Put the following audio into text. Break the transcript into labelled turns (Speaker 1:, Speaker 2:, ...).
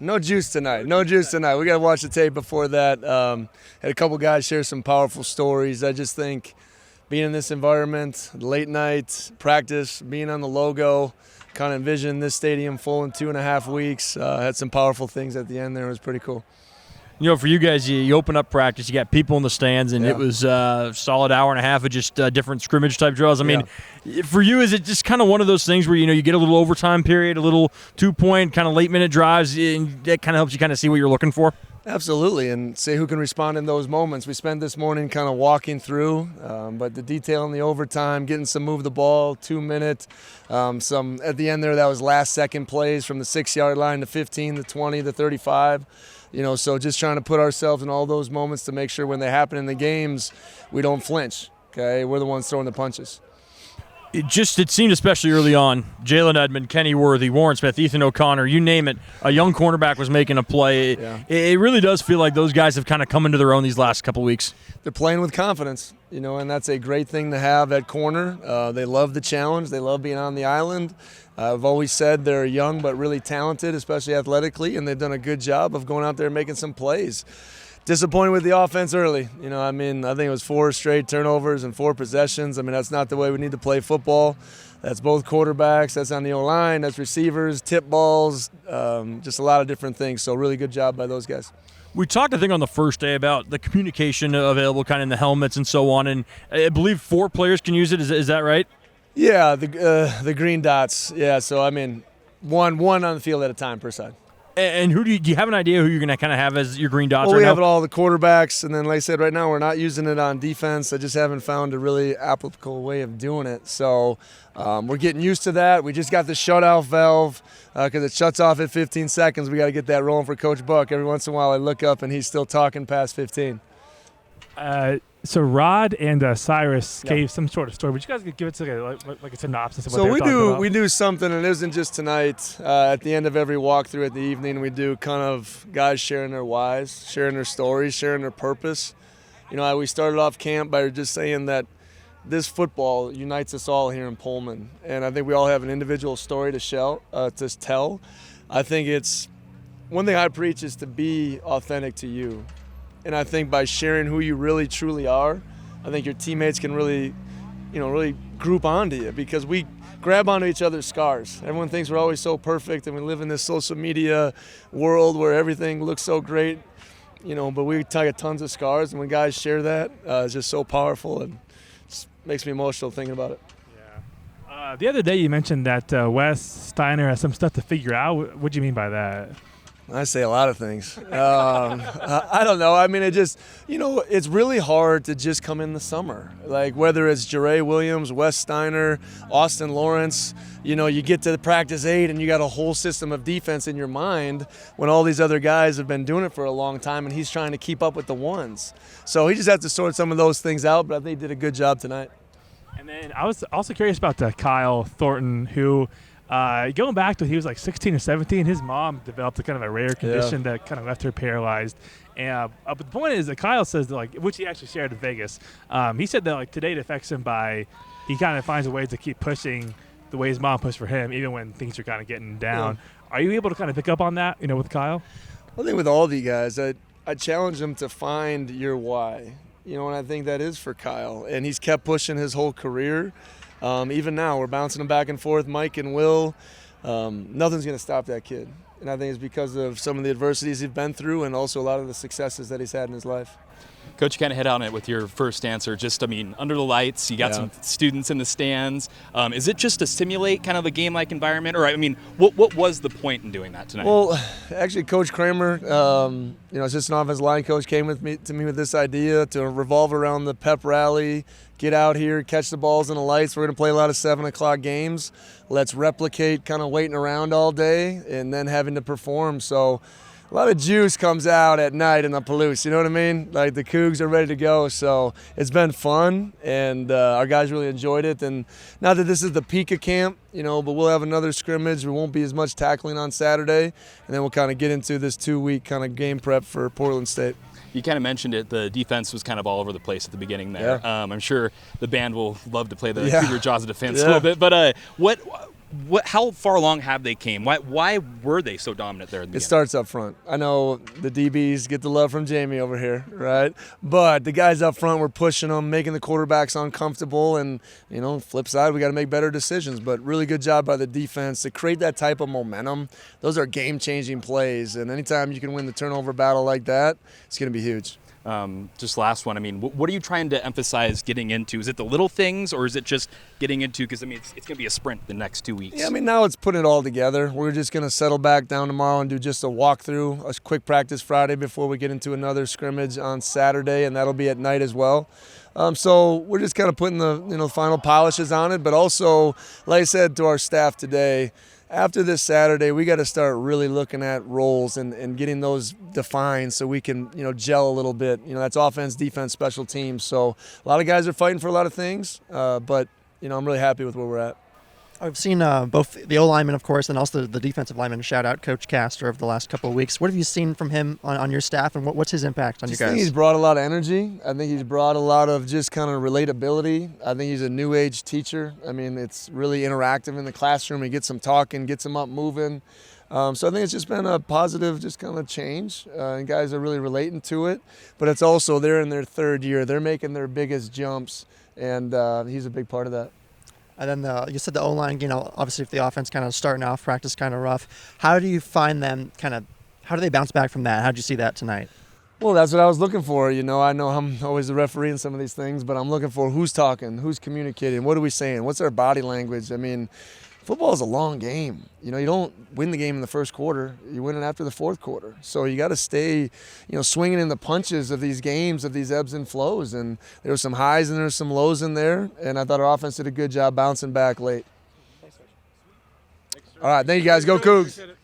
Speaker 1: No juice tonight. No juice tonight. We got to watch the tape before that. Had a couple guys share some powerful stories. I just think being in this environment, late night practice, being on the logo, kind of envision this stadium full in 2.5 weeks. Had some powerful things at the end there. It was pretty cool.
Speaker 2: You know, for you guys, you open up practice, you got people in the stands, and it was a solid hour and a half of just different scrimmage-type drills. I mean, for you, is it just kind of one of those things where, you get a little overtime period, a little two-point kind of late-minute drives, and that kind of helps you kind of see what you're looking for?
Speaker 1: Absolutely, and see who can respond in those moments. We spent this morning kind of walking through, but the detail in the overtime, getting some move the ball, 2-minute, some at the end there that was last-second plays from the 6-yard line to 15, to 20, to 35. So just trying to put ourselves in all those moments to make sure when they happen in the games, we don't flinch, okay? We're the ones throwing the punches.
Speaker 2: It seemed especially early on, Jalen Edmond, Kenny Worthy, Warren Smith, Ethan O'Connor, you name it, a young cornerback was making a play. It really does feel like those guys have kind of come into their own these last couple weeks.
Speaker 1: They're playing with confidence, and that's a great thing to have at corner. They love the challenge. They love being on the island. I've always said they're young but really talented, especially athletically, and they've done a good job of going out there and making some plays. Disappointed with the offense early. I think it was 4 straight turnovers and 4 possessions. That's not the way we need to play football. That's both quarterbacks. That's on the O-line. That's receivers, tip balls, just a lot of different things. So really good job by those guys.
Speaker 2: We talked, I think, on the first day about the communication available kind of in the helmets and so on, and I believe 4 players can use it. Is that right?
Speaker 1: Yeah, the green dots. Yeah, so one on the field at a time per side.
Speaker 2: And who do you have an idea who you're going to kind of have as your green dots
Speaker 1: well,
Speaker 2: right now?
Speaker 1: We have it all the quarterbacks, and then like I said, right now we're not using it on defense. I just haven't found a really applicable way of doing it. So we're getting used to that. We just got the shutout valve because it shuts off at 15 seconds. We got to get that rolling for Coach Buck. Every once in a while I look up and he's still talking past 15.
Speaker 3: So Rod and Cyrus gave some sort of story. Would you guys give it like a synopsis of what
Speaker 1: so
Speaker 3: they were talking about?
Speaker 1: we do something, and it isn't just tonight. At the end of every walkthrough at the evening, we do kind of guys sharing their whys, sharing their stories, sharing their purpose. We started off camp by just saying that this football unites us all here in Pullman, and I think we all have an individual story to tell. I think it's one thing I preach is to be authentic to you. And I think by sharing who you really truly are, I think your teammates can really group onto you because we grab onto each other's scars. Everyone thinks we're always so perfect and we live in this social media world where everything looks so great, but we got tons of scars. And when guys share that, it's just so powerful and it makes me emotional thinking about it.
Speaker 3: Yeah. The other day you mentioned that Wes Steiner has some stuff to figure out. What do you mean by that?
Speaker 1: I say a lot of things. I don't know. It's really hard to just come in the summer. Like whether it's Jere Williams, Wes Steiner, Austin Lawrence, you get to the practice 8 and you got a whole system of defense in your mind when all these other guys have been doing it for a long time and he's trying to keep up with the ones. So he just has to sort some of those things out, but I think he did a good job tonight.
Speaker 3: And then I was also curious about Kyle Thornton, who going back to when he was like 16 or 17, his mom developed a kind of a rare condition that kind of left her paralyzed. And but the point is that Kyle says that which he actually shared in Vegas. He said that today it affects him by he kind of finds a way to keep pushing the way his mom pushed for him, even when things are kind of getting down. Yeah. Are you able to kind of pick up on that, with Kyle?
Speaker 1: I think with all the guys, I challenge them to find your why. And I think that is for Kyle, and he's kept pushing his whole career. Even now, we're bouncing him back and forth, Mike and Will. Nothing's going to stop that kid. And I think it's because of some of the adversities he's been through and also a lot of the successes that he's had in his life.
Speaker 4: Coach, you kind of hit on it with your first answer. Under the lights, you got some students in the stands. Is it just to simulate kind of a game-like environment? Or, what was the point in doing that tonight?
Speaker 1: Well, actually, Coach Kramer, assistant offensive line coach, came to me with this idea to revolve around the pep rally, get out here, catch the balls in the lights. We're going to play a lot of 7 o'clock games. Let's replicate kind of waiting around all day and then having to perform. So a lot of juice comes out at night in the Palouse, you know what I mean? Like the Cougs are ready to go, so it's been fun, and our guys really enjoyed it. And not that this is the peak of camp, but we'll have another scrimmage. There won't be as much tackling on Saturday, and then we'll kind of get into this 2-week kind of game prep for Portland State.
Speaker 4: You kind of mentioned it. The defense was kind of all over the place at the beginning there. Yeah. I'm sure the band will love to play the Cougar Jaws of defense a little bit. But How far along have they came? Why were they so dominant there at the beginning?
Speaker 1: It starts up front. I know the DBs get the love from Jamie over here, right? But the guys up front were pushing them, making the quarterbacks uncomfortable, and, flip side, we got to make better decisions. But really good job by the defense to create that type of momentum. Those are game-changing plays, and anytime you can win the turnover battle like that, it's going to be huge.
Speaker 4: Just last one. I mean, what are you trying to emphasize getting into? Is it the little things, or is it just getting into? Because it's going to be a sprint the next 2 weeks.
Speaker 1: Yeah, now it's putting it all together. We're just going to settle back down tomorrow and do just a walkthrough, a quick practice Friday before we get into another scrimmage on Saturday, and that'll be at night as well. So we're just kind of putting the final polishes on it, but also, like I said to our staff today, after this Saturday, we got to start really looking at roles and getting those defined so we can, gel a little bit. That's offense, defense, special teams. So a lot of guys are fighting for a lot of things, but, I'm really happy with where we're at.
Speaker 5: I've seen both the O-lineman, of course, and also the defensive lineman. Shout out Coach Castor of the last couple of weeks. What have you seen from him on your staff, and what's his impact on you guys?
Speaker 1: I think he's brought a lot of energy. I think he's brought a lot of just kind of relatability. I think he's a new age teacher. It's really interactive in the classroom. He gets them talking, gets them up moving. So I think it's just been a positive just kind of change, and guys are really relating to it. But it's also they're in their third year. They're making their biggest jumps, and he's a big part of that.
Speaker 5: And then you said the O-line, obviously if the offense kind of starting off, practice kind of rough, how do you find them how do they bounce back from that? How did you see that tonight?
Speaker 1: Well, that's what I was looking for. I know I'm always the referee in some of these things, but I'm looking for who's talking, who's communicating, what are we saying, what's our body language. Football is a long game. You don't win the game in the first quarter. You win it after the fourth quarter. So you got to stay, swinging in the punches of these games, of these ebbs and flows. And there were some highs and there were some lows in there. And I thought our offense did a good job bouncing back late. All right, thank you guys. Go Cougs.